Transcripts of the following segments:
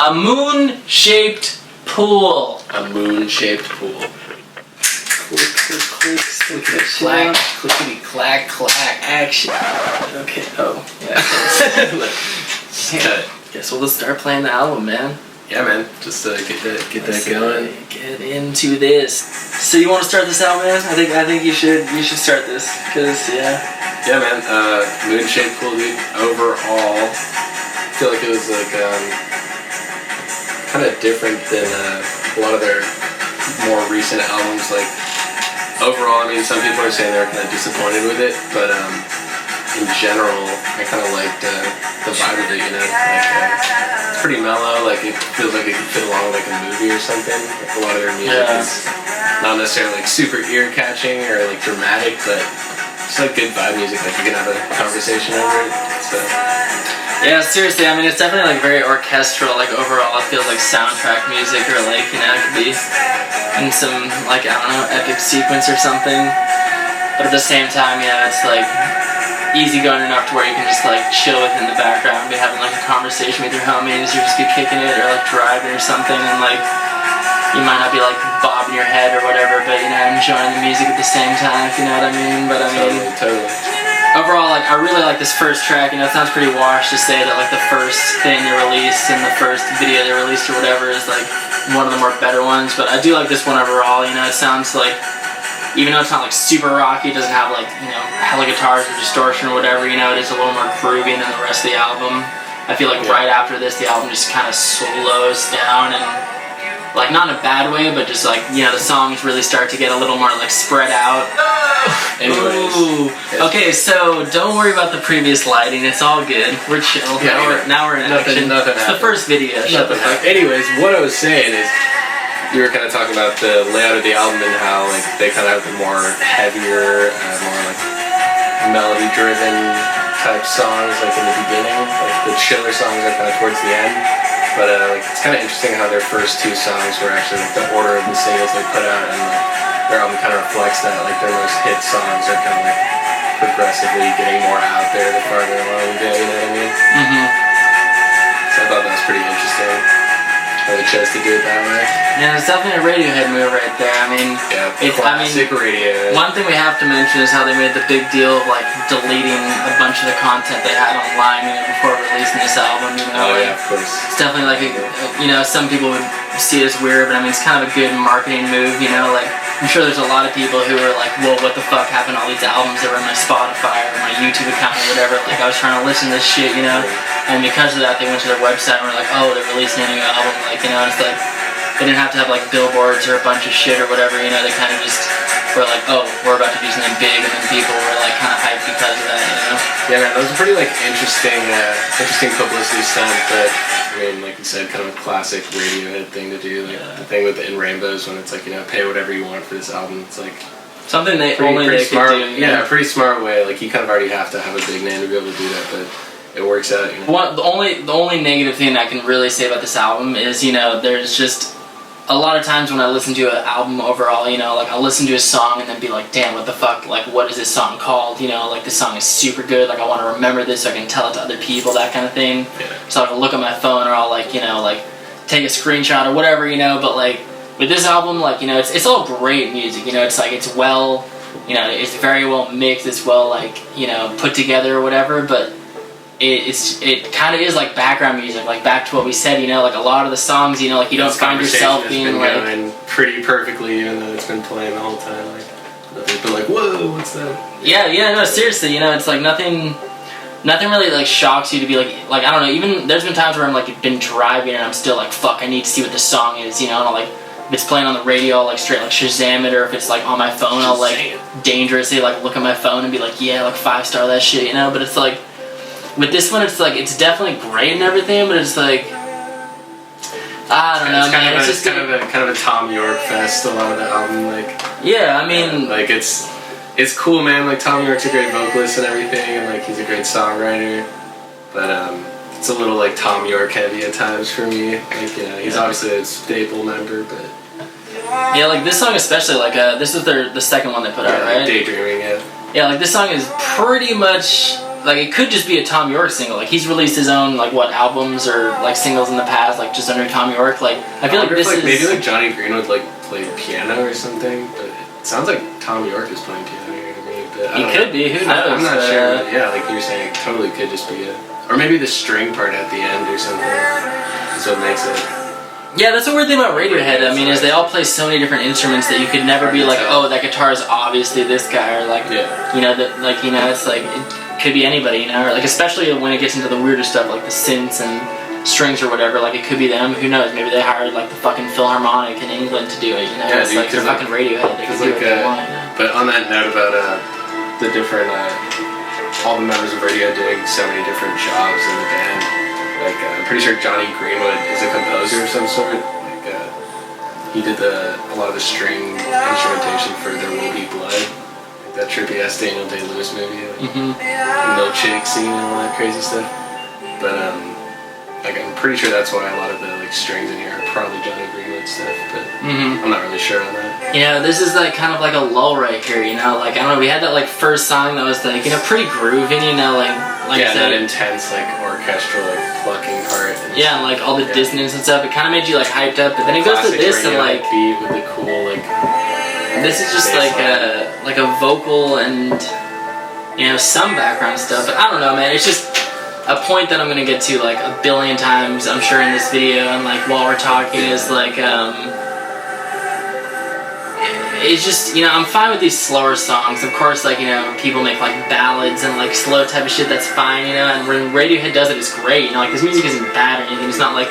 A moon-shaped pool. A moon-shaped pool. Click, Clack, clickety clack, clack. action. Okay. Oh, yeah. Guess we'll just start playing the album, man. Yeah, man. Just get that going. Get into this. So you want to start this out, man? I think you should start this, cause yeah. Yeah, man. Moon-shaped pool, dude. Overall, I feel like it was like kind of different than a lot of their more recent albums. Like overall, I mean, some people are saying they're kind of disappointed with it, but in general, I kind of liked the vibe of it. You know, like it's pretty mellow. Like it feels like it could fit along with like a movie or something. Like a lot of their music is not necessarily like super ear-catching or like dramatic, but it's like good vibe music. Like you can have a conversation over it. So. Yeah, seriously, I mean, it's definitely like very orchestral, like overall it feels like soundtrack music, or like, you know, it could be in some, like, I don't know, epic sequence or something, but at the same time, yeah, it's like easygoing enough to where you can just like chill within the background, be having like a conversation with your homies, or just be kicking it, or like driving or something, and like, you might not be like bobbing your head or whatever, but, you know, enjoying the music at the same time, if you know what I mean, but I mean... Totally. Overall, like, I really like this first track. You know, it sounds pretty washed to say that like the first thing they released and the first video they released or whatever is like one of the more better ones. But I do like this one overall. You know, it sounds like, even though it's not like super rocky, it doesn't have like, you know, hella guitars or distortion or whatever. You know, it is a little more groovy than the rest of the album. I feel like right after this, the album just kind of slows down and, like, not in a bad way, but just like, you know, the songs really start to get a little more like spread out. Anyways. Ooh. Okay, so don't worry about the previous lighting. It's all good. We're chill. Yeah, now we're in action. Nothing it's the first video. Shut the fuck up. Anyways, what I was saying is, you were kind of talking about the layout of the album and how like they kind of have the more heavier, more like melody-driven type songs like in the beginning. Like the chiller songs are kind of towards the end. But like it's kind of interesting how their first two songs were actually like the order of the singles they put out, and like their album kind of reflects that. Like their most hit songs are kind of like progressively getting more out there the farther along we go. You know what I mean? Mm-hmm. So I thought that was pretty interesting how they chose to do it that way. Yeah, it's definitely a Radiohead move right there. I mean, yeah, classic Radiohead. One thing we have to mention is how they made the big deal of like deleting a bunch of the content they had online, you know, before releasing this album. You know, yeah, of course. It's definitely like you know, some people would see it as weird, but I mean, it's kind of a good marketing move. You know, like I'm sure there's a lot of people who are like, well, what the fuck happened to all these albums that were in my Spotify or my YouTube account or whatever? Like I was trying to listen to this shit, you know, and because of that, they went to their website and were like, oh, they're releasing a new album, like, you know, and it's like. They didn't have to have like billboards or a bunch of shit or whatever, you know, they kind of just were like, oh, we're about to do something big, and then people were like kind of hyped because of that, you know? Yeah, man, that was a pretty like interesting publicity stunt, but I mean, like you said, kind of a classic Radiohead thing to do, like the thing with In Rainbows when it's like, you know, pay whatever you want for this album, it's like... Something they pretty smart, could do. Yeah, pretty smart way, like you kind of already have to have a big name to be able to do that, but... It works out, you know? The only negative thing I can really say about this album is, you know, there's just... A lot of times when I listen to an album overall, you know, like I'll listen to a song and then be like, damn, what the fuck, like what is this song called, you know, like this song is super good, like I want to remember this so I can tell it to other people, that kind of thing. Yeah. So I'll look at my phone or I'll like, you know, like take a screenshot or whatever, you know, but like with this album, like, you know, it's all great music, you know, it's like, it's well, you know, it's very well mixed, it's well like, you know, put together or whatever, but it kind of is like background music, like back to what we said, you know, like a lot of the songs, you know, like you don't find yourself being like going pretty perfectly, even though it's been playing the whole time, like nothing's been like, whoa, what's that? Yeah, no, seriously, you know, it's like nothing really like shocks you to be like I don't know, even there's been times where I'm like been driving and I'm still like, fuck, I need to see what the song is, you know, and I'll like, if it's playing on the radio, I'll like straight like Shazam it, or if it's like on my phone, I'll like dangerously like look at my phone and be like, yeah, like 5-star that shit, you know, but it's like with this one, it's like, it's definitely great and everything, but it's like, I don't know, it's man. It's just kind of a Tom York fest, a lot of the album, like. Yeah, I mean, like it's cool, man. Like Tom York's a great vocalist and everything, and like he's a great songwriter, but it's a little like Tom York heavy at times for me. Like, you know, he's obviously a staple member, but. Yeah, like this song especially, like this is the second one they put out, right? Daydreaming, yeah. Yeah, like this song is pretty much like it could just be a Tom York single. Like he's released his own like albums or like singles in the past, like just under Tom York. Like I feel like this is maybe like Johnny Greenwood like played piano or something, but it sounds like Tom York is playing piano here to me. But he could be. Who knows? I'm not sure. Yeah, like you were saying, it totally could just be or maybe the string part at the end or something is what makes it. Yeah, that's the weird thing about Radiohead. I mean, is they all play so many different instruments that you could never be like, oh, that guitar is obviously this guy, or like, you know, that like you know, it's like it could be anybody, you know, or like especially when it gets into the weirder stuff like the synths and strings or whatever. Like it could be them. Who knows? Maybe they hired like the fucking Philharmonic in England to do it. You know, it's like they're fucking Radiohead. They can do what they want. But on that note about the different all the members of Radiohead doing so many different jobs in the band. Like I'm pretty sure Johnny Greenwood is a composer of some sort. Like he did a lot of the string instrumentation for There Will Be Blood, like that trippy ass Daniel Day-Lewis movie, like milkshake scene and all that crazy stuff. But like I'm pretty sure that's why a lot of the like strings in here are probably Johnny Greenwood stuff. But I'm not really sure on that. You know, this is like kind of like a lull right here. You know, like I don't know. We had that like first song that was like pretty groovy. You know, like yeah, that intense like orchestral like plucking part. And like all the dissonance and stuff. It kind of made you like hyped up. But then it goes to this and like beat with the cool like. This is just like a vocal and some background stuff. But I don't know, man. It's just a point that I'm gonna get to like a billion times, I'm sure, in this video and like while we're talking is like it's just, I'm fine with these slower songs. Of course, like, people make like ballads and like slow type of shit, that's fine, and when Radiohead does it, it's great, like this music isn't bad or anything, it's not like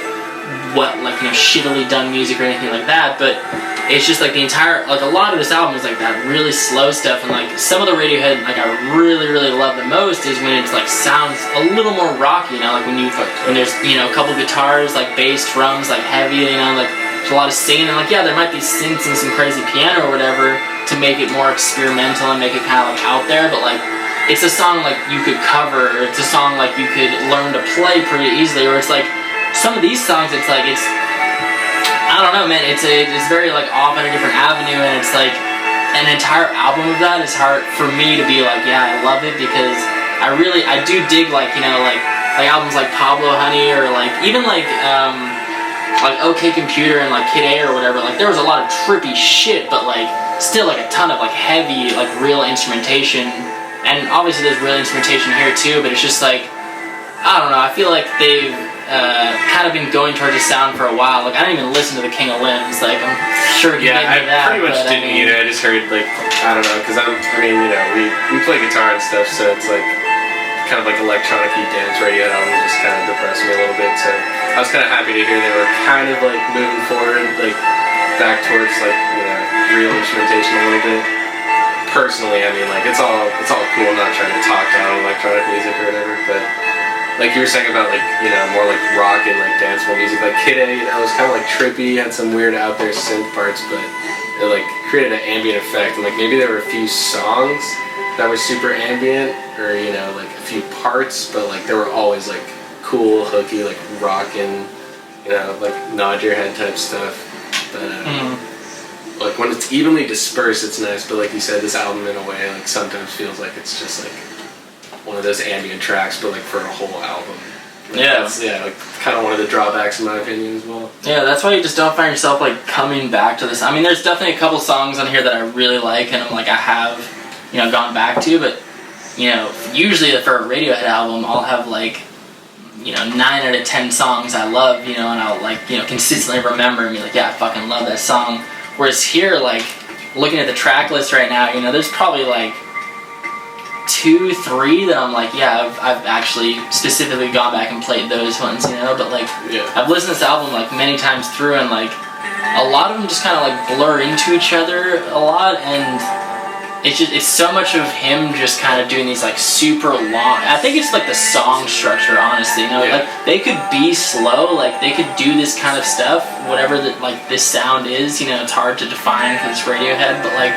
shittily done music or anything like that, but it's just like the entire, like a lot of this album is like that really slow stuff, and like some of the Radiohead like I really love the most is when it's like sounds a little more rocky, like when there's a couple guitars, like bass, drums, like heavy, like there's a lot of singing, and like there might be synths and some crazy piano or whatever to make it more experimental and make it kind of like out there, but like it's a song like you could cover, or it's a song like you could learn to play pretty easily, or it's like some of these songs, it's like I don't know, man. It's very like off on a different avenue, and it's like an entire album of that is hard for me to be like, yeah, I love it, because I do dig like albums like Pablo Honey, or like even like OK Computer and like Kid A or whatever. Like there was a lot of trippy shit, but like still like a ton of like heavy like real instrumentation, and obviously there's real instrumentation here too. But it's just like I don't know. I feel like they've kind of been going towards a sound for a while. Like I didn't even listen to the King of Limbs. Like I'm sure you get into that. I pretty much didn't either. I just heard like I don't know, because we play guitar and stuff, so it's like kind of like electronic-y dance radio album just kind of depressed me a little bit. So I was kind of happy to hear they were kind of like moving forward, like back towards like real instrumentation a little bit. Personally, I mean, like it's all cool. I'm not trying to talk down electronic music or whatever, but like you were saying about like more like rock and like dancehall music, like Kid A, it was kind of like trippy, had some weird out there synth parts, but it like created an ambient effect, and like maybe there were a few songs that were super ambient, or like a few parts, but like they were always like cool, hooky, like rockin', like nod your head type stuff. But like when it's evenly dispersed, it's nice. But like you said, this album in a way like sometimes feels like it's just like one of those ambient tracks, but like for a whole album. Like, like kind of one of the drawbacks in my opinion as well. Yeah, that's why you just don't find yourself like coming back to this. I mean, there's definitely a couple songs on here that I really like, and I have gone back to, but usually for a Radiohead album, I'll have like 9 out of 10 songs I love, and I'll like consistently remember and be like, yeah, I fucking love that song. Whereas here, like looking at the track list right now, there's probably like 2, 3 that I'm like, yeah, I've actually specifically gone back and played those ones, but like I've listened to this album like many times through, and like a lot of them just kind of like blur into each other a lot, and it's so much of him just kind of doing these like super long, I think it's like the song structure, honestly, like they could be slow, like they could do this kind of stuff, whatever that like this sound is, it's hard to define because it's Radiohead, but like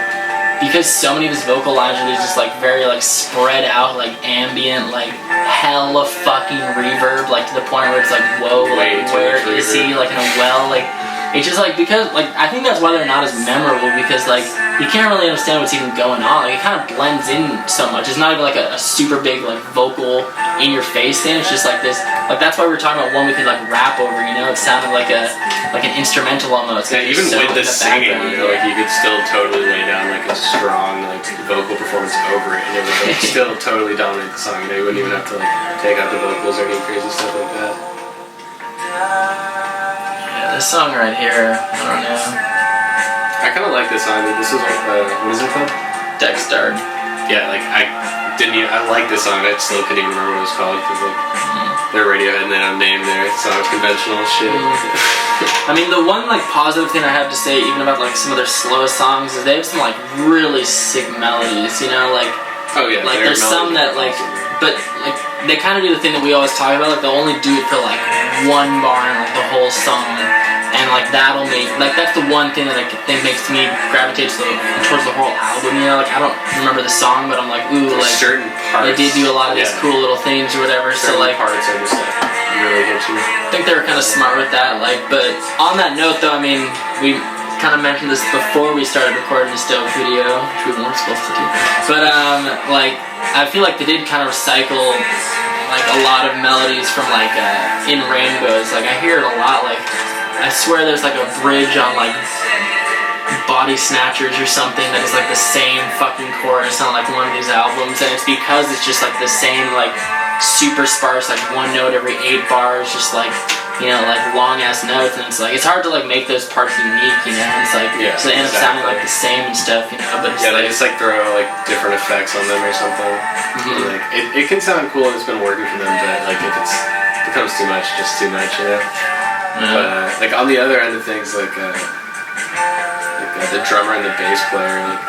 because so many of his vocal lines are just like very like spread out, like ambient, like hella fucking reverb, like to the point where it's like, whoa, like where is he, like in a well, like it's just like, because like I think that's why they're not as memorable, because like you can't really understand what's even going on. Like it kind of blends in so much. It's not even like a super big like vocal in your face thing. It's just like this, like that's why we were talking about one we could like rap over, you know. It sounded like an instrumental almost. Yeah, even with the singing, you know, like you could still totally lay down like a strong like vocal performance over it, and it would like still totally dominate the song. You know, you wouldn't even have to like take out the vocals or any crazy stuff like that. Yeah, this song right here, I don't know. I kind of like this song. This is what is it called? Dexter. Yeah, like I like this song. I still couldn't even remember what it was called because like they're Radiohead and they don't name their songs conventional shit. I mean, the one like positive thing I have to say, even about like some of their slowest songs, is they have some like really sick melodies. You know, like like there's some that like, but like they kind of do the thing that we always talk about. Like they'll only do it for like one bar in like the whole song, and like that'll make like that's the one thing that I think makes me gravitate towards the whole album. You know, like I don't remember the song, but I'm like, ooh, like certain parts. They did do a lot of these cool little things or whatever. Certain so like parts are just like really hit you. I think they were kind of smart with that. Like, but on that note, though, I mean, we kind of mentioned this before we started recording this dope video, which we weren't supposed to do. But like, I feel like they did kind of recycle like a lot of melodies from like In Rainbows. Like I hear it a lot. Like I swear there's like a bridge on like Body Snatchers or something that is like the same fucking chorus on like one of these albums, and it's because it's just like the same like super sparse like one note every 8 bars, just like, you know, like long ass notes, and it's like it's hard to like make those parts unique, you know. It's like so they end up sounding like the same and stuff, you know. But it's they just like throw like different effects on them or something. Mm-hmm. Like it can sound cool and it's been working for them, but like if it becomes too much, just too much, you know. But like on the other end of things, like the drummer and the bass player like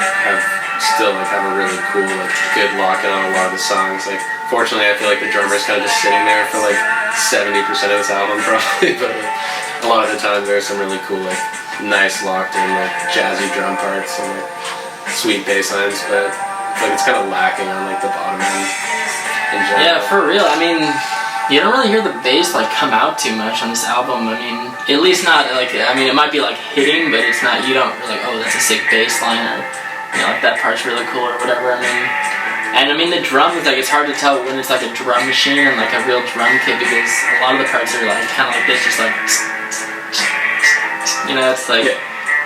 have a really cool like good lock-in on a lot of the songs. Like fortunately I feel like the drummer's kind of just sitting there for like 70% of this album probably, but like, a lot of the time there are some really cool like nice locked in like jazzy drum parts and like sweet bass lines, but like it's kind of lacking on like the bottom end in general. Yeah, for real. I mean, you don't really hear the bass like come out too much on this album. I mean, at least not like, I mean, it might be like hitting, but it's not, you don't like, oh, that's a sick bass line, or, you know, like that part's really cool or whatever. I mean, the drums, like, it's hard to tell when it's like a drum machine and like a real drum kit, because a lot of the parts are like kind of like this, just like, you know, it's like,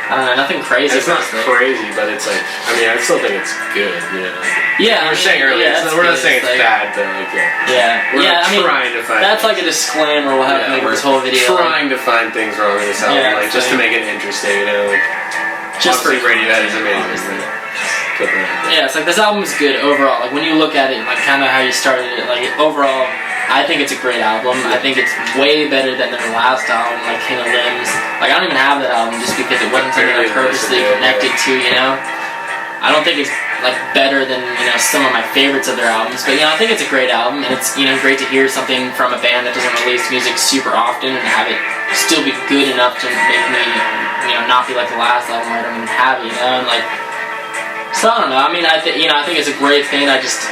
I don't know, nothing crazy. It's not crazy, but it's like, I mean, I still think it's good, you know. Yeah, we were saying earlier, we're not saying it's bad, but like, we're trying to find. That's like a disclaimer we'll have to make this whole video. Trying to find things wrong with this album, like just to make it interesting, you know. Like, just for Radiohead is amazing. Yeah, it's like this album is good overall. Like when you look at it, like kind of how you started it, like overall, I think it's a great album. I think it's way better than their last album, like King of Limbs. Like I don't even have that album just because it wasn't something I purposely connected to, you know. I don't think it's like better than, you know, some of my favorites of their albums, but you know, I think it's a great album, and it's, you know, great to hear something from a band that doesn't release music super often and have it still be good enough to make me, you know, not be like the last album where I don't even have it, you know. And like, so I don't know. I mean, I think it's a great thing. I just,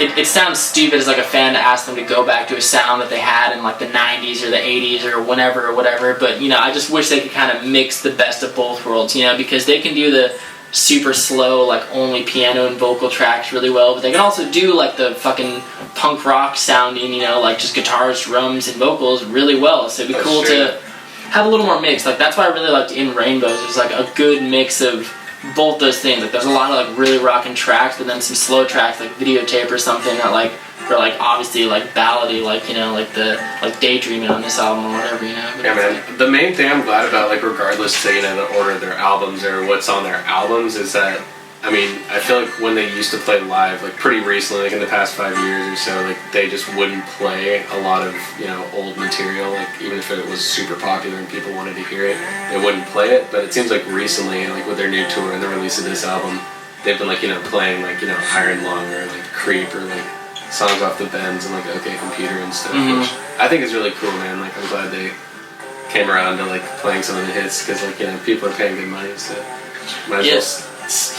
it sounds stupid as like a fan to ask them to go back to a sound that they had in like the 90s or the 80s or whenever or whatever, but you know, I just wish they could kind of mix the best of both worlds, you know, because they can do the super slow, like only piano and vocal tracks really well, but they can also do like the fucking punk rock sounding, you know, like just guitars, drums, and vocals really well. So it'd be cool to have a little more mix. Like that's why I really liked In Rainbows. It's like a good mix of both those things. Like there's a lot of like really rocking tracks, but then some slow tracks like Videotape or something that like are like obviously like ballady, like, you know, like the like Daydreaming on this album or whatever, you know. But yeah, man. The main thing I'm glad about, like regardless to, you know, the order of their albums or what's on their albums, is that, I mean, I feel like when they used to play live, like pretty recently, like in the past 5 years or so, like they just wouldn't play a lot of, you know, old material. Like even if it was super popular and people wanted to hear it, they wouldn't play it. But it seems like recently, like with their new tour and the release of this album, they've been like, you know, playing like, you know, Iron Lung or like Creep or like songs off the Bends and like OK Computer and stuff, which I think is really cool, man. Like I'm glad they came around to like playing some of the hits, because like, you know, people are paying good money, so might as well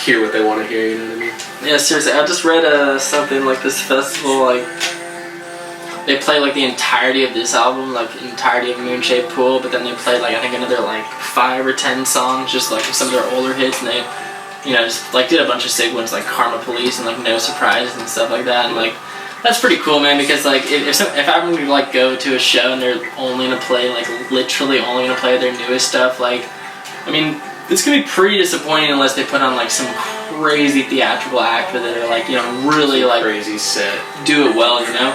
hear what they want to hear, you know what I mean? Yeah, seriously, I just read something like this festival, like they play like the entirety of this album, like the entirety of Moon Shaped Pool, but then they played like I think another like 5 or 10 songs, just like some of their older hits, and they, you know, just like did a bunch of sick ones like Karma Police and like No Surprises and stuff like that, and like that's pretty cool, man. Because like if I'm gonna like go to a show and they're only gonna play like literally only gonna play their newest stuff, like I mean it's gonna be pretty disappointing unless they put on like some crazy theatrical act with it, or like, you know, really like crazy set, do it well, you know.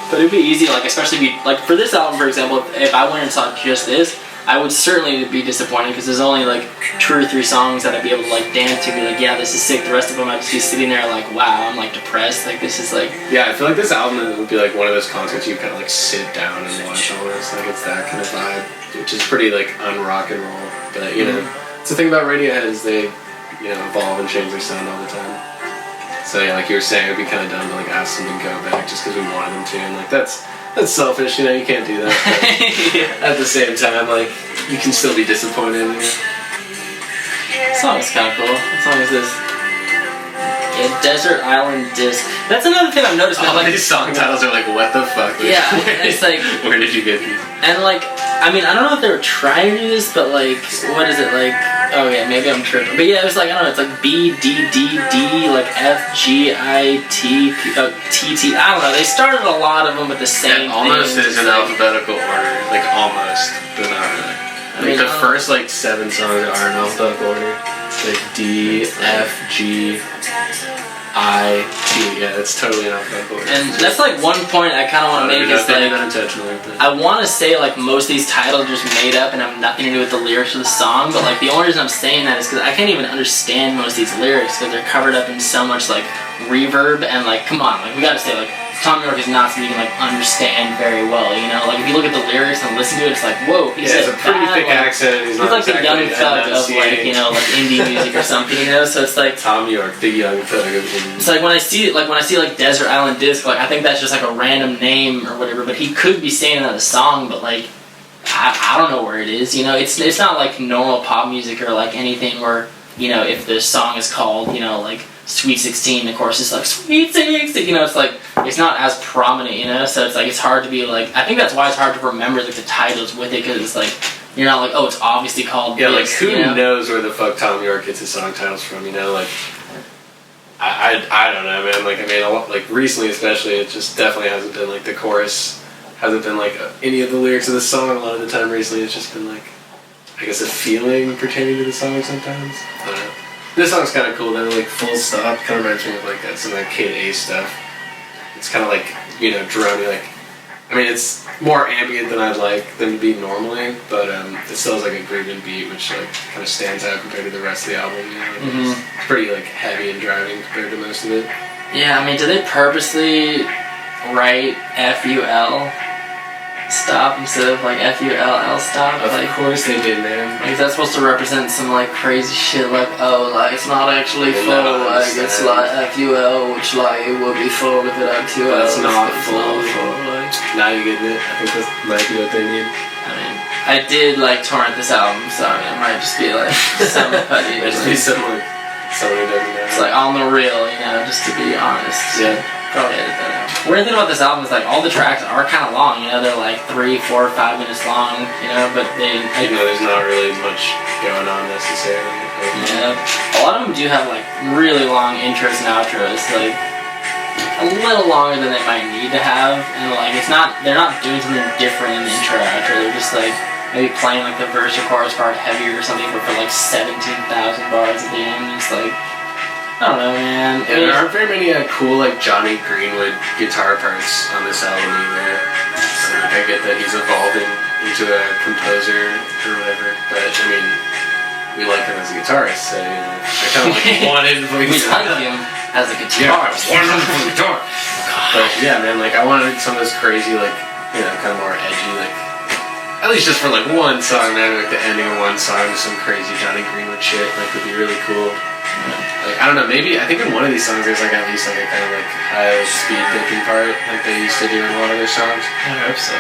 But it'd be easy, like especially if you, like for this album, for example, if I went and saw just this, I would certainly be disappointed because there's only like 2 or 3 songs that I'd be able to like dance to, be like, yeah, this is sick. The rest of them I'd just be sitting there like, wow, I'm like depressed. Like this is like. Yeah, I feel like this album would be like one of those concerts you kind of like sit down and watch almost. Like it's that kind of vibe, which is pretty like un-rock and roll. But you know, it's the thing about Radiohead is they, you know, evolve and change their sound all the time. So yeah, like you were saying, it'd be kind of dumb to like ask them to go back just because we wanted them to, and like that's selfish, you know. You can't do that. Yeah. At the same time, like you can still be disappointed. You know? This song is kind of cool. What song is this? Yeah, Desert Island Disc. That's another thing I've noticed. All these song titles are like, what the fuck? Yeah, it's like. Where did you get these? And like, I mean, I don't know if they were trying to do this, but like, what is it like? Oh yeah, maybe I'm tripping. But yeah, it was like, I don't know, it's like B, D, D, D, like F, G, I, T, P, T, T. I don't know, they started a lot of them with the same thing. Almost is in alphabetical order. Like almost, but not really. I mean, the first like 7 songs are in alphabetical order. Like D, F, G, I, T. Yeah, that's totally in alphabetical order. And that's like one point I kind of want to make is like, I want to say like most of these titles are just made up and have nothing to do with the lyrics of the song, but like the only reason I'm saying that is because I can't even understand most of these lyrics because they're covered up in so much like reverb, and like, come on, like we gotta say, like Tom York is not something you can like understand very well, you know. Like if you look at the lyrics and listen to it, it's like, whoa, he has a pretty thick like, accent. He's like exactly the young thug of like, you know, like indie music or something, you know. So it's like Tom York, the young thug of indie. It's like when I see like Desert Island Disc, like I think that's just like a random name or whatever, but he could be saying that in a song, but like I don't know where it is, you know. It's not like normal pop music or like anything where, you know, if the song is called, you know, like Sweet 16, of course it's like Sweet 16, you know, it's like it's not as prominent, you know, so it's like it's hard to be like, I think that's why it's hard to remember like the titles with it, because it's like you're not like, oh, it's obviously called yeah, this, like who you know? knows where the fuck Tom York gets his song titles from, you know, like I don't know, man. Like I mean, like recently especially, it just definitely hasn't been like the chorus hasn't been like any of the lyrics of the song. A lot of the time recently, it's just been like, I guess, a feeling pertaining to the song sometimes. I don't know. This song's kind of cool though, like Full Stop, kind of reminds me of like some of that Kid A stuff. It's kind of like, you know, drony, like, I mean, it's more ambient than I'd like them to be normally, but it still has like a grooving beat, which like kind of stands out compared to the rest of the album, you know. It's pretty like heavy and driving compared to most of it. Yeah, I mean, do they purposely write F-U-L stop instead of like F-U-L-L stop? Of like, course they did, man. Like that's supposed to represent some like crazy shit, like, oh, like it's not actually full, like it's like F-U-L, which like it would be full if it had 2 L's. It's not full. Like, now you get it. I think that might be what they need. I mean, I did like torrent this album, so I mean, it might just be like some putty. It just be someone who doesn't know. It's like on the real, you know, just to be honest. Yeah. Probably edit that out. Weird thing about this album is like all the tracks are kind of long, you know, they're like 3, 4, 5 minutes long, you know, but they... Even though there's not really much going on necessarily. Yeah, a lot of them do have like really long intros and outros, like a little longer than they might need to have, and like they're not doing something different in the intro or outro, they're just like maybe playing like the verse or chorus part heavier or something, but for like 17,000 bars at the end, it's like, I don't know, man. Yeah, there aren't very many cool like Johnny Greenwood guitar parts on this album either. So, like, I get that he's evolving into a composer or whatever, but I mean, we like him as a guitarist, so you know, I kind of like wanted. We like him as a guitarist. Yeah, but yeah, man, like I wanted some of this crazy, like, you know, kind of more edgy, like at least just for like one song, man, like the ending of one song, some crazy Johnny Greenwood shit, like would be really cool. Like, I don't know, maybe, I think in one of these songs there's like at least like a kind of like high speed picking part like they used to do in a lot of their songs. I hope so.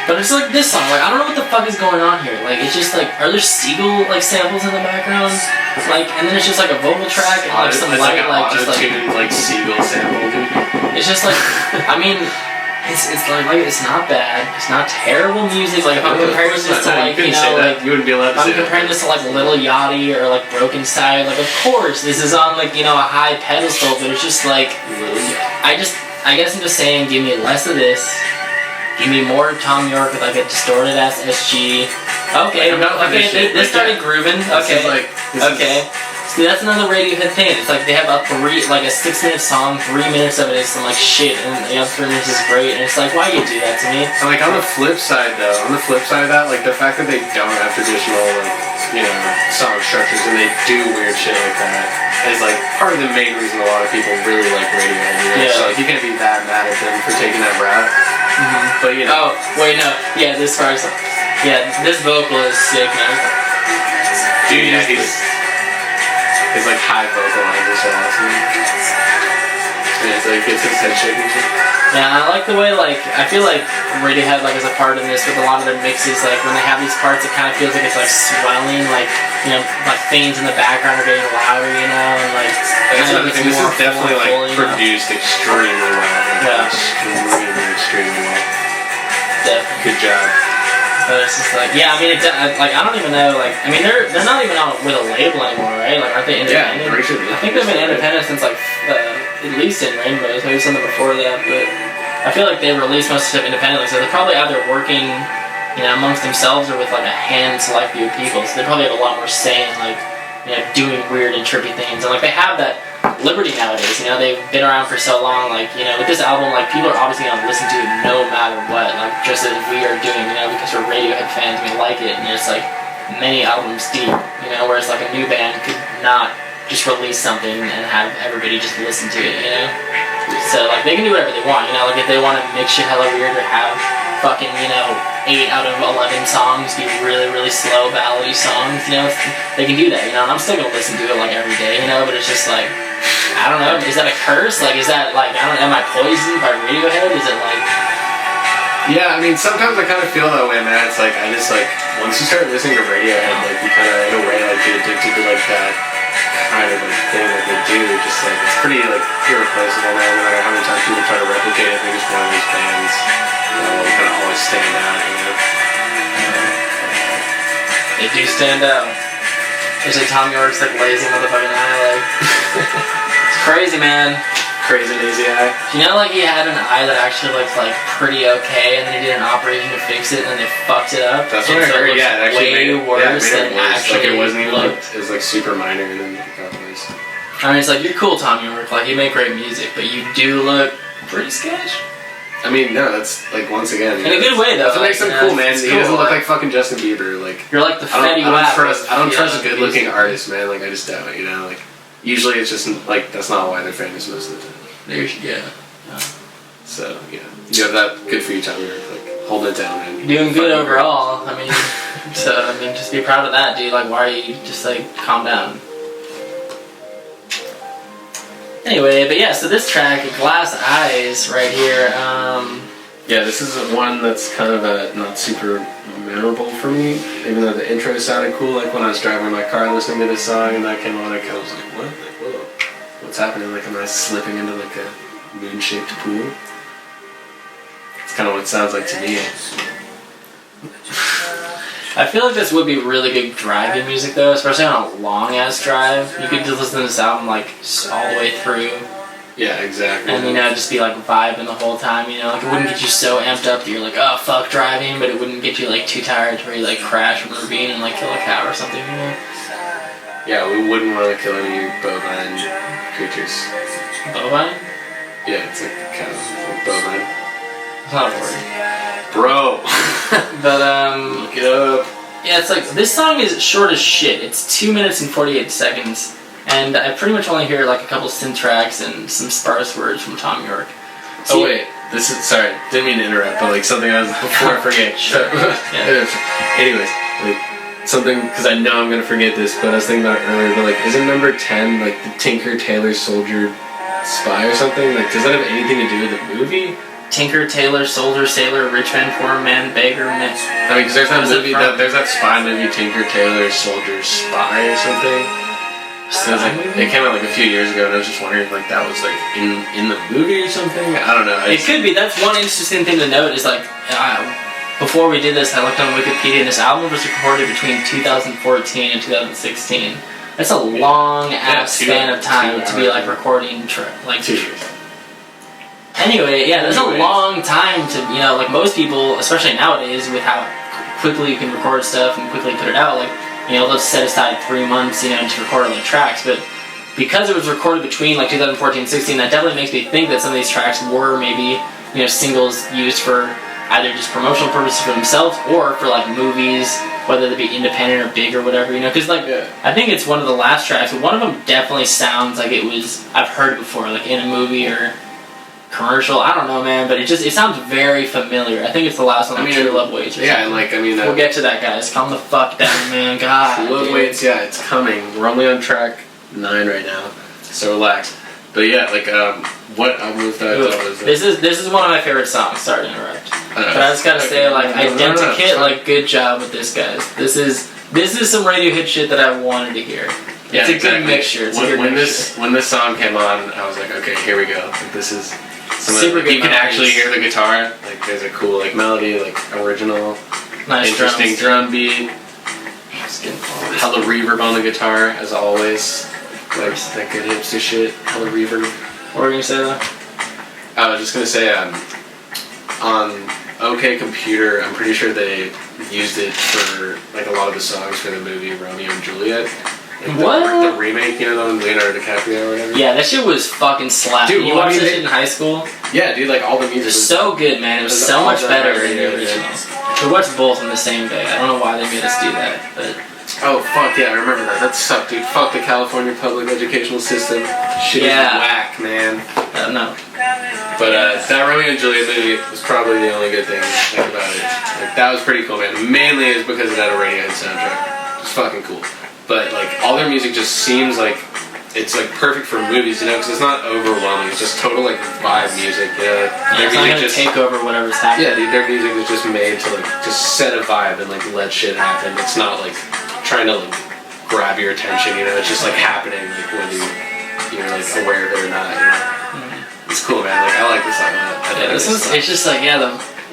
But it's like this song, like I don't know what the fuck is going on here. Like it's just like, are there seagull like samples in the background? Like, and then it's just like a vocal track and like some light like just like seagull sample, dude. It's just like, I mean, it's like it's not bad. It's not terrible music. Like if I'm comparing this to like you wouldn't be allowed to I'm say that. comparing this to like Lil Yachty or like Broken Side. Like of course this is on like a high pedestal, but it's just like I guess I'm just saying give me less of this. Give me more Tom York with like a distorted ass SG. Okay, this started grooving. Okay. See, that's another Radiohead thing. It's like they have a 6-minute song, 3 minutes of it is some like shit, and the other 3 minutes is great. And it's like, why you do that to me? And like on the flip side of that, like the fact that they don't have traditional song structures and they do weird shit like that is like part of the main reason a lot of people really like Radiohead. So like, you can't be that mad at them for taking that route. Mm-hmm. But oh wait, no, yeah, this vocal is sick, man. Dude, yeah, his like high vocal lines are so awesome. And it's like gets his head shaking. Yeah, I like the way I feel like Radiohead is a part in this with a lot of their mixes. Like when they have these parts, it kind of feels like it's like swelling, like things in the background are getting louder, and like. That's another thing. This is definitely produced extremely well. Extremely well. Definitely. Good job. But it's just I don't even know, they're not even on with a label anymore, right? Like, aren't they independent? Yeah, pretty sure I think they've been independent since, at least in Rainbows, maybe something before that, but I feel like they release most of stuff independently, so they're probably either working, amongst themselves or with, a hand select few people, so they probably have a lot more say in, doing weird and trippy things, and, they have that liberty nowadays, they've been around for so long, with this album, people are obviously going to listen to it no matter what, just as we are doing, because we're Radiohead fans, we like it, and it's, many albums deep, whereas, a new band could not just release something and have everybody just listen to it, So, they can do whatever they want, if they want to mix shit hella weird or have fucking, 8 out of 11 songs be really, really slow, ballady songs, they can do that, and I'm still going to listen to it, every day, but it's just, I don't know, is that a curse? Is that, I don't know, am I poisoned by Radiohead? Is it, Yeah, I mean, sometimes I kind of feel that way, man. It's I just, once you start listening to Radiohead, you kind of, in a way, get addicted to, that kind of, thing that they do. Just, it's pretty, irreplaceable, man. No matter how many times people try to replicate it, they're just one of those bands that will kind of always stand out, They do stand out. There's Tom York's, lazy motherfucking eye, It's crazy, man. Crazy lazy eye. He had an eye that actually looked pretty okay, and then he did an operation to fix it, and then they fucked it up. That's what I heard. Yeah, it actually way worse than actually. It wasn't even it was super minor, and then it got worse. I mean, it's you're cool, Tom York. You make great music, but you do look pretty sketch. I mean, no, that's once again. In a good way, though. That's what makes him cool, man. He doesn't look like fucking Justin Bieber. You're the Fetty Wap. I don't trust a good-looking artist, man. I just don't. Usually it's just that's not why they're famous most of the time. There you go. So you have that. Good for you, Tom. You're holding it down, man. Doing good overall. I mean, just be proud of that, dude. Why are you just calm down? Anyway, but yeah, so this track, Glass Eyes, right here. Yeah, this is one that's kind of not super memorable for me, even though the intro sounded cool. When I was driving my car listening to this song and that came on, I was like, what? Whoa. What's happening? Am I slipping into a moon-shaped pool? It's kind of what it sounds like to me. I feel this would be really good driving music though, especially on a long-ass drive. You could just listen to this album all the way through. Yeah, exactly. And just be vibing the whole time, it wouldn't get you so amped up that you're oh fuck driving, but it wouldn't get you too tired to where you crash from a ravine and kill a cow or something, Yeah, we wouldn't want to kill any bovine creatures. Bovine? Yeah, it's kind of bovine. It's not a word. Bro! But, look it up. Yeah, it's this song is short as shit. It's 2 minutes and 48 seconds. And I pretty much only hear a couple synth tracks and some sparse words from Tom York. Oh wait, this is, sorry, didn't mean to interrupt, but something I was, before I forget. Sure. Yeah. Anyways, something, because I know I'm going to forget this, but I was thinking about it earlier, but isn't number 10, the Tinker, Tailor, Soldier, Spy or something? Does that have anything to do with the movie? Tinker, Tailor, Soldier, Sailor, Rich Man, Poor Man, Beggar, Man. I mean, because there's that movie, there's that spy movie, Tinker, Tailor, Soldier, Spy or something. So it, was like, it came out like a few years ago, and I was just wondering if like that was like in the movie or something. I don't know. It could be. That's one interesting thing to note. Is like before we did this, I looked on Wikipedia, and this album was recorded between 2014 and 2016. That's a long ass span of time to be like recording like 2 years. Anyway, yeah, that's a long time to, you know, like most people, especially nowadays, with how quickly you can record stuff and quickly put it out, like, you know, they'll set aside 3 months, you know, to record like tracks, but because it was recorded between like 2014 and 16, that definitely makes me think that some of these tracks were maybe, you know, singles used for either just promotional purposes for themselves or for like movies, whether they be independent or big or whatever, you know, because like, I think it's one of the last tracks, but one of them definitely sounds like it was, I've heard it before, like in a movie or commercial, I don't know, man, but it sounds very familiar. I think it's the last one, True Love Waits. Yeah, and like, I mean... we'll get to that, guys. Calm the fuck down, man. God. True Love Waits, yeah, it's coming. We're only on track 9 right now, so relax. But yeah, like, what album was that? This is one of my favorite songs, sorry to interrupt. But I just gotta say, like, Identikit, like, good job with this, guys. This is some Radiohead shit that I wanted to hear. Yeah, it's a good mixture. When this song came on, I was like, okay, here we go. Like, this is... Super good. You can actually hear the guitar. Like, there's a cool like melody, like original, nice interesting drum beat. Hella reverb on the guitar, as always. Like that good hipster shit. Hella reverb. What were you gonna say though? I was just gonna say, on OK Computer, I'm pretty sure they used it for like a lot of the songs for the movie Romeo and Juliet. Like what? The remake, you know, the one with Leonardo DiCaprio or whatever? Yeah, that shit was fucking slap. Dude, you watched that shit in high school? Yeah, dude, like all the music was so good, man. It was so much better than the original. We watched both in the same day. I don't know why they made us do that, but... Oh, fuck, yeah, I remember that. That sucked, dude. Fuck the California public educational system. Shit is whack, man. No. But that Romeo and Juliet movie was probably the only good thing about it. Like, that was pretty cool, man. Mainly it was because it had a Radiohead soundtrack. It's fucking cool. But like all their music just seems like it's like perfect for movies, you know, because it's not overwhelming. It's just total like vibe music, you know. Their music gonna just take over whatever's happening. Yeah, dude, their music is just made to like just set a vibe and like let shit happen. It's not like trying to like grab your attention, you know. It's just like happening like whether you're like aware of it or not, you know. It's cool, man. Like I like this song a lot. It's just like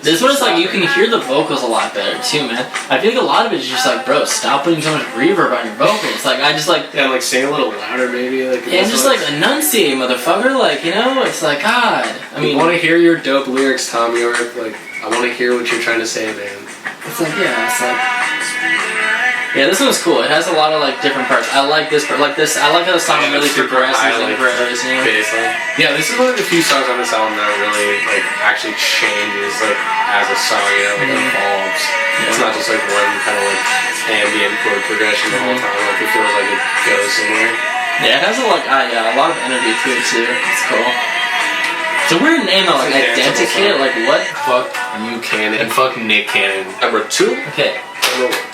this one is like you can hear the vocals a lot better too, man. I feel like a lot of it is just like, bro, stop putting so much reverb on your vocals. Like I just like like sing a little louder maybe. Like and just like enunciate, motherfucker. Like, you know, it's like God. I mean, want to hear your dope lyrics, Tom York. Like I want to hear what you're trying to say, man. It's like yeah, this one's cool. It has a lot of like different parts. I like this part. Like this, I like how the song really progresses and grows. You know? Yeah, this is one of the few songs on this album that really like actually changes like as a song. You know, like evolves. It's not just like one kind of like ambient chord progression the whole time. Like it feels like it goes somewhere. Yeah, it has a lot of energy to it too. It's cool. It's a weird name though, like Identikit. Like what? Fuck you, Cannon. And fuck Nick Cannon. Number 2. Okay. Number 1.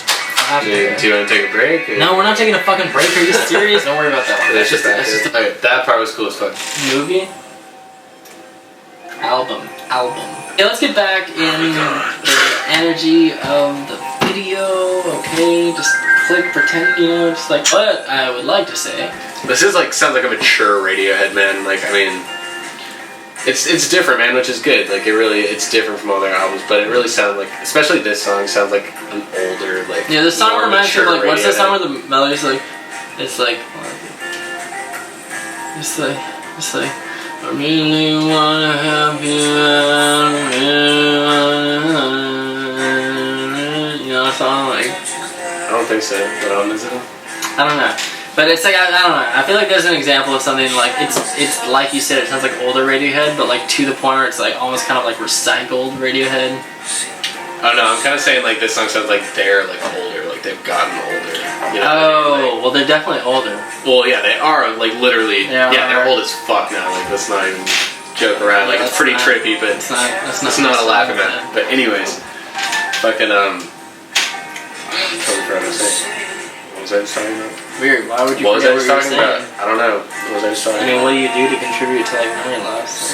Do you want to take a break? Or? No, we're not taking a fucking break. Are you serious? Don't worry about that one. That's just okay, that part was cool as fuck. Movie? Album. Yeah, let's get back in the energy of the video. Okay, just click, pretend, you know, just like what I would like to say. This is like sounds like a mature Radiohead, man. Like I mean, it's different, man, which is good. Like it's different from all their albums, but it really sounds like, especially this song, sounds like an older, like this song reminds me of like what's that song where the melody's like, it's like I really wanna have you, you know, a song like. I don't think so. What album is it? I don't know. But it's like, I don't know, I feel like there's an example of something like, it's like you said, it sounds like older Radiohead, but like to the point where it's like almost kind of like recycled Radiohead. Oh no, I'm kind of saying like this song sounds like they're like older, like they've gotten older. You know oh, well they're definitely older. Well yeah, they are, like literally, they're old as fuck now, like let's not even joke around, like it's pretty trippy, but it's not a laughing matter. But anyways, fucking, totally forgot what I was saying. What was I just talking about? Weird. Why would you? What was I just talking about? I don't know. What was I just talking about? I mean, what do you do to contribute to like memory loss?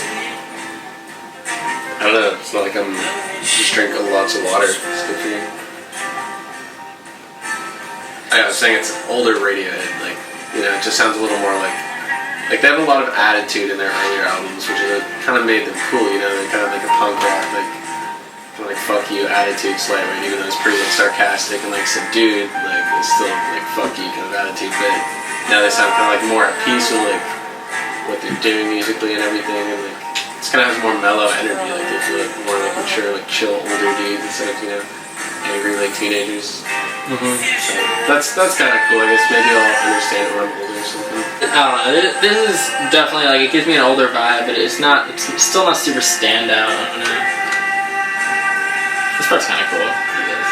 I don't know. It's not like I'm just drinking lots of water. It's good for you. I was saying it's older Radiohead. Like You know, it just sounds a little more like they have a lot of attitude in their earlier albums, which is kind of made them cool. You know, they're kind of like a punk rock, like fuck you attitude slightly, even though it's pretty like sarcastic and like subdued, like it's still like fuck you kind of attitude. But now they sound kind of like more at peace with like what they're doing musically and everything, and like it's kind of has more mellow energy. Like they feel like more like mature, like chill older dudes instead of angry like teenagers. So that's kind of cool. I guess maybe I'll understand it when I'm older or something. I don't know. This is definitely like it gives me an older vibe, but it's not. It's still not super standout. I don't know. This part's kind of cool, I guess.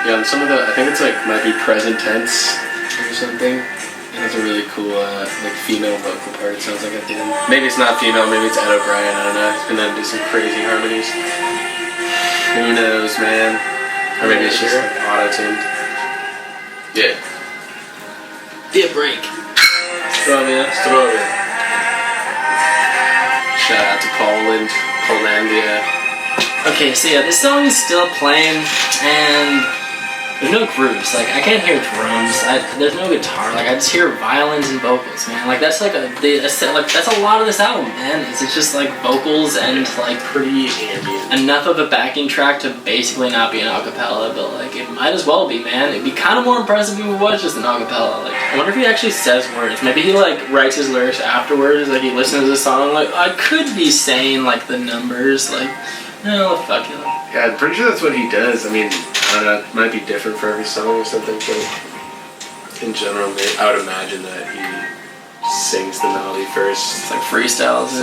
Yeah, and some of the I think it's like might be present tense or something. And it's a really cool like female vocal part. It sounds like at the end. Maybe it's not female. Maybe it's Ed O'Brien. I don't know. He's been known to do some crazy harmonies. Who knows, man? Or maybe it's just like auto-tuned. Yeah. Be a break. Strovia. Shout out to Polandia. Okay, so yeah, this song is still playing, and there's no grooves. Like, I can't hear drums. There's no guitar. Like, I just hear violins and vocals, man. Like, that's like that's a lot of this album, man. It's just like vocals and like pretty enough of a backing track to basically not be an acapella, but like it might as well be, man. It'd be kind of more impressive if it was just an acapella. Like, I wonder if he actually says words. Maybe he like writes his lyrics afterwards. Like, he listens to the song. Like, I could be saying like the numbers. Like, no, fuck it. Yeah, I'm pretty sure that's what he does. I mean, I don't know, it might be different for every song or something, but in general, I would imagine that he sings the melody first. It's like freestyles.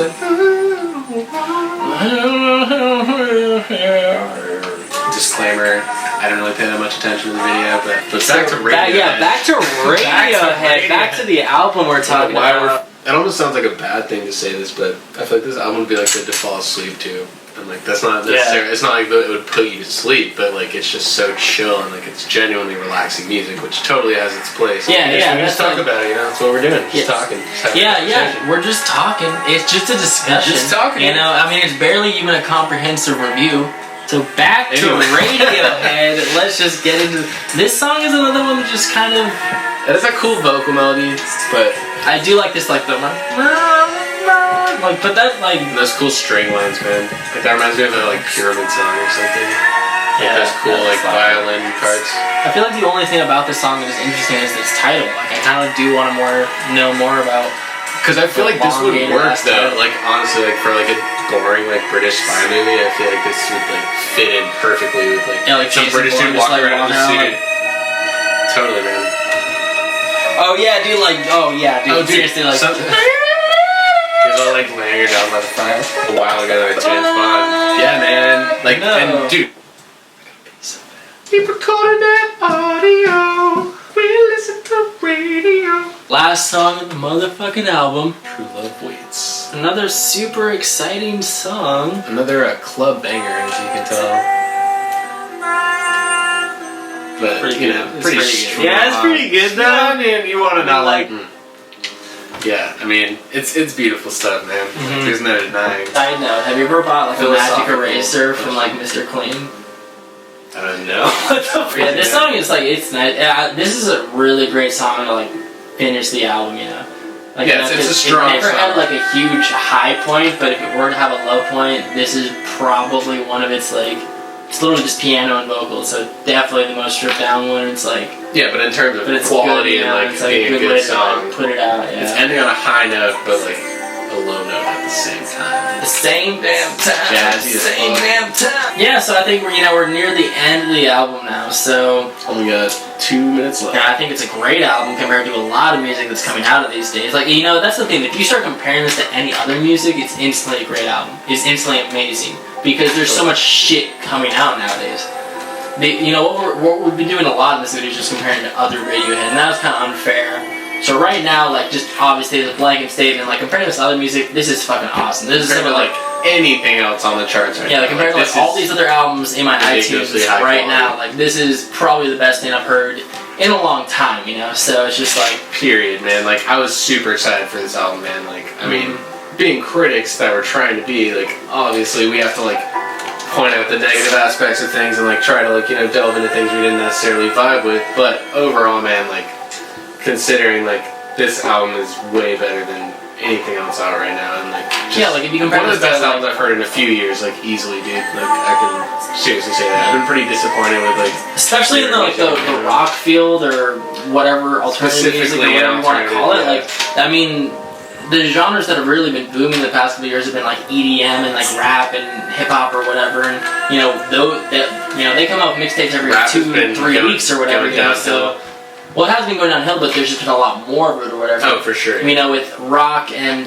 Disclaimer, I don't really pay that much attention to the video, but back to Radiohead. Back to Radiohead. Back to the album we're talking about. It almost sounds like a bad thing to say this, but I feel like this album would be like good to fall asleep to. And like that's not necessarily, it's not like it would put you to sleep, but like it's just so chill and like it's genuinely relaxing music, which totally has its place. Yeah, we just talk about it, you know, that's what we're doing. Just talking. We're just talking. It's just a discussion. Just talking. You know, I mean, it's barely even a comprehensive review. So back to Radiohead. Let's just get into this song. Is another one that just kind of. It has a cool vocal melody, but I do like this, like the. Like, but that, like... And those cool string lines, man. Like, that reminds me of a, like, Pyramid song or something. Like, those cool, like, violin parts. I feel like the only thing about this song that is interesting is its title. Like, I kind of do want to know more about... Because I feel like this would work, though. Like, honestly, like, for, like, a boring, like, British spy movie, I feel like this would, like, fit in perfectly with, like some British dude walking around with a suit. Totally, man. Oh, yeah, dude, like... Oh, yeah, dude. Seriously, like... He's all like laying her down by the fire. A while ago, like James Bond. Yeah, man. Like, and dude. We recorded that audio. We listen to radio. Last song of the motherfucking album. True Love Waits. Another super exciting song. Another club banger, as you can tell. But, pretty you good. know, pretty strong. Yeah, it's pretty good, though. Yeah, I mean, you want to not like... Yeah, I mean, it's beautiful stuff, man. There's no denying. Side note, have you ever bought like a magic eraser from like Mr. Clean? I don't know. Yeah, this song is like, it's nice. This is a really great song to like finish the album, you know? Like, yeah, it's a strong song. It never had like a huge high point, but if it were to have a low point, this is probably one of its like, it's literally just piano and vocals, so definitely the most stripped down one. It's like, yeah, but in terms of quality and like being a good song, put it out. Yeah. It's ending on a high note, but like a low note at the same time. The same damn time. Jazzy same damn time. Yeah, so I think we're near the end of the album now. So only got 2 minutes left. Yeah, I think it's a great album compared to a lot of music that's coming out of these days. Like, you know, that's the thing. If you start comparing this to any other music, it's instantly a great album. It's instantly amazing because there's so much shit coming out nowadays. You know, what we've been doing a lot in this video is just comparing to other Radiohead, and that was kind of unfair. So right now, like, just obviously as a blanket statement, like, comparing this to other music, this is fucking awesome. This is something like anything else on the charts right now. Yeah, like, compared to like all these other albums in my iTunes right now, like, this is probably the best thing I've heard in a long time, you know? So it's just like... Period, man. Like, I was super excited for this album, man. Like, I mean, being critics that we're trying to be, like, obviously we have to, like, point out the negative aspects of things and like try to like, you know, delve into things we didn't necessarily vibe with, but overall, man, like, considering like this album is way better than anything else out right now, and like like if you compare one of the this best to, albums I've heard in a few years, like easily, dude. Like I can seriously say that. I've been pretty disappointed with like, especially in the rock field or whatever alternative music or whatever you want to call it. Yeah. Like, I mean, the genres that have really been booming the past couple of years have been like EDM and like rap and hip hop or whatever, and they come out with mixtapes every Rap 2-3 weeks or whatever. So. Well, it has been going downhill, but there's just been a lot more of it or whatever. Oh, for sure. With rock and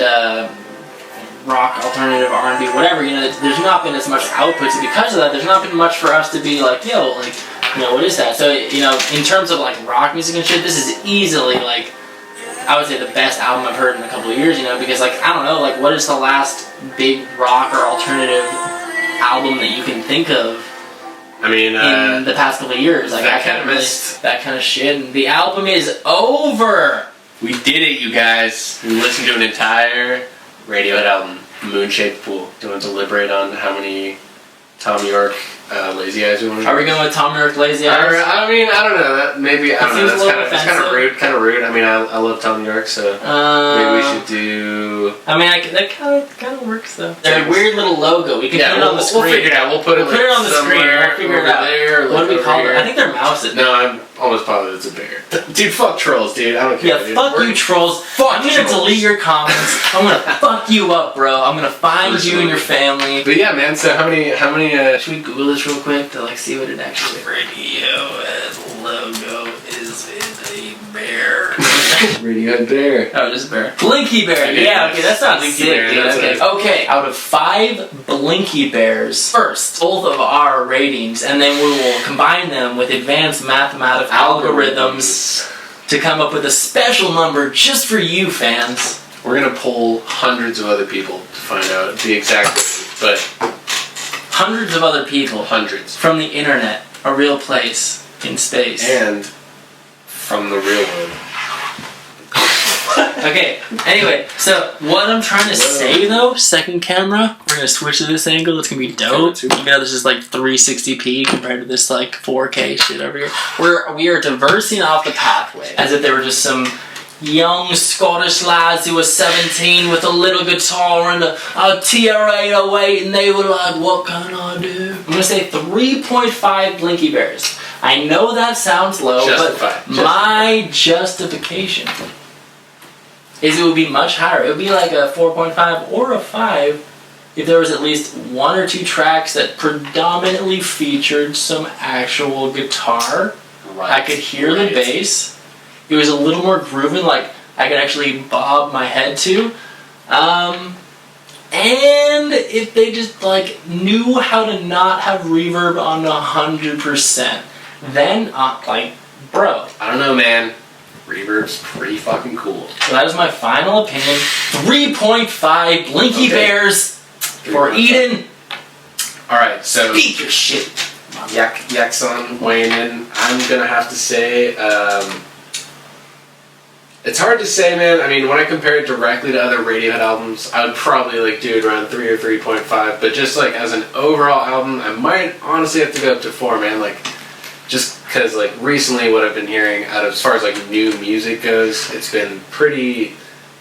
rock, alternative, R&B, whatever, there's not been as much output. So because of that, there's not been much for us to be like, what is that? So, in terms of like rock music and shit, this is easily like, I would say the best album I've heard in a couple of years, because like, I don't know, like what is the last big rock or alternative album that you can think of? I mean, in the past couple of years, like I kind of missed that kind of shit. And the album is over. We did it, you guys. We listened to an entire Radiohead album, Moon-Shaped Pool. Do you want to deliberate on how many Tom York Lazy Eyes we want to do? Are we going with Tom York Lazy Eyes? I mean, I don't know. I don't know. That's kind of rude. Kind of rude. I mean, I love Tom York, so maybe we should do. I mean, that kind of works though. They're a weird little logo. We can put it on the screen. We'll figure it out. We'll put it on the screen. We'll figure it out. There, what do we call it? I think they're mouses. No, I'm almost positive it's a bear. Dude, fuck trolls, dude. I don't care. Yeah, fuck you, trolls. I'm gonna delete your comments. I'm gonna fuck you up, bro. I'm gonna find you and your family. But yeah, man. So how many? Should we Google this real quick to like see what it actually? Radiohead logo is a bear. Radiohead bear. Oh, just a bear. Blinky Bear. Yeah, okay, that sounds sick, dude. Okay, out of 5 Blinky Bears, first, both of our ratings, and then we will combine them with advanced mathematical algorithms to come up with a special number just for you fans. We're gonna poll hundreds of other people to find out the exact rating, but hundreds of other people. Hundreds. From the internet, a real place in space. And from the real world. Okay, anyway, so what I'm trying to say though, second camera, we're gonna switch to this angle, it's gonna be dope. Even though this is like 360p compared to this like 4K shit over here. We are diversing off the pathway as if they were just some young Scottish lads who were 17 with a little guitar and a TR-808 and they were like, what can I do? I'm gonna say 3.5 Blinky Bears. I know that sounds low, but my justification is it would be much higher. It would be like a 4.5 or a 5 if there was at least 1 or 2 tracks that predominantly featured some actual guitar. Right. I could hear the bass. It was a little more grooving, like I could actually bob my head to. And if they just like knew how to not have reverb on 100%, then bro. I don't know, man. Reverb's pretty fucking cool. So that is my final opinion. 3.5 Blinky Bears for Eden. Alright, so speak your shit. Yakson weighing in. I'm gonna have to say, it's hard to say, man. I mean, when I compare it directly to other Radiohead albums, I would probably like do it around 3 or 3.5. But just like as an overall album, I might honestly have to go up to 4, man. Like, just because like recently what I've been hearing out of as far as like new music goes, it's been pretty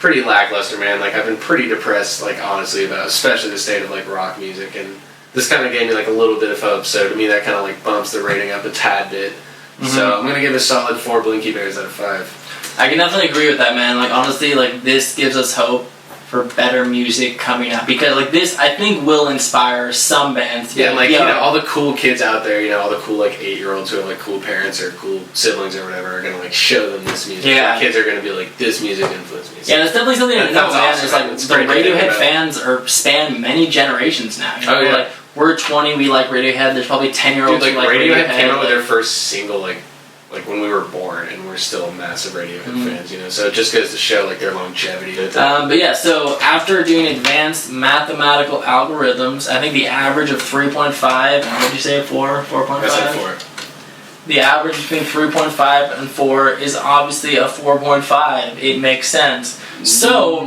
lackluster, man. Like I've been pretty depressed, like honestly, about especially the state of like rock music, and this kind of gave me like a little bit of hope. So to me, that kind of like bumps the rating up a tad bit. Mm-hmm. So I'm gonna give a solid 4 Blinky Bears out of 5. I can definitely agree with that, man. Like honestly, like this gives us hope for better music coming out, because like this I think will inspire some bands to be like, you know, all the cool kids out there, you know, all the cool like 8-year-olds who have like cool parents or cool siblings or whatever are gonna like show them this music. Yeah, like, kids are gonna be like, this music influenced me. So yeah, that's definitely something to know, man. Awesome. It's like the Radiohead fans span many generations now. You know? Like we're 20, we like Radiohead. There's probably 10-year-olds like who like Radiohead came out with their first single like when we were born, and we're still massive Radiohead fans, you know, so it just goes to show like their longevity. But yeah, so after doing advanced mathematical algorithms, I think the average of 3.5, what did you say, 4? 4.5? I said 4. The average between 3.5 and 4 is obviously a 4.5. It makes sense. So,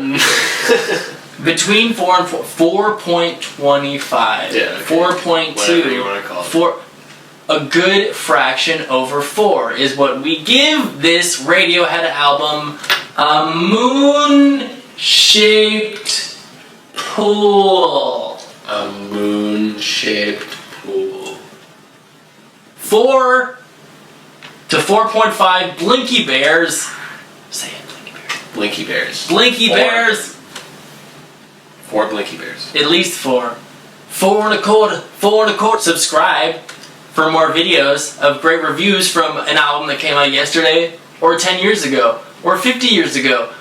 between 4 and 4, 4.25. Yeah, okay. 4.2. Whatever you want to call it. a good fraction over 4 is what we give this Radiohead album. A moon-shaped pool. A moon-shaped pool. 4 to 4.5 Blinky Bears. Say it, Blinky Bears. Blinky Bears. Blinky Bears. 4 Blinky Bears. At least 4. 4 and a quarter. 4 and a quarter. Subscribe for more videos of great reviews from an album that came out yesterday, or 10 years ago, or 50 years ago.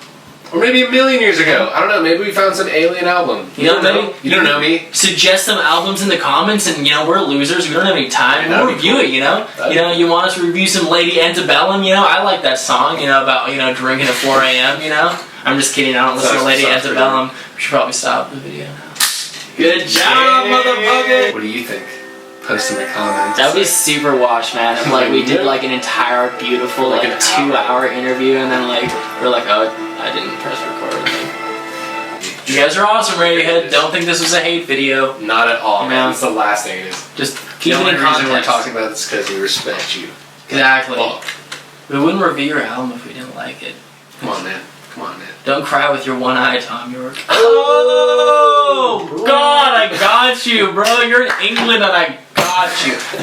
Or maybe a million years ago. I don't know. Maybe we found some alien album. You don't know. You don't know me. Suggest some albums in the comments, and we're losers. We don't have any time. Yeah, We'll review it. You want us to review some Lady Antebellum. I like that song. About drinking at 4 a.m. I'm just kidding. I don't listen to Lady Antebellum. We should probably stop the video now. Good job, motherfucker. What do you think? Post in the comments. That would be super washed, man. If we did an entire beautiful an 2-hour interview, and then we're like, oh, I didn't press record. You guys are awesome, Radiohead. Don't think this was a hate video. Not at all, man. It's the last thing it is. Just keep the it in only reason we're context. talking about this because we respect you. Exactly. Well, we wouldn't review your album if we didn't like it. come on, man. Come on, man. Don't cry with your one eye, Tom York. Oh, God, I got you, bro. You're in England and I got you.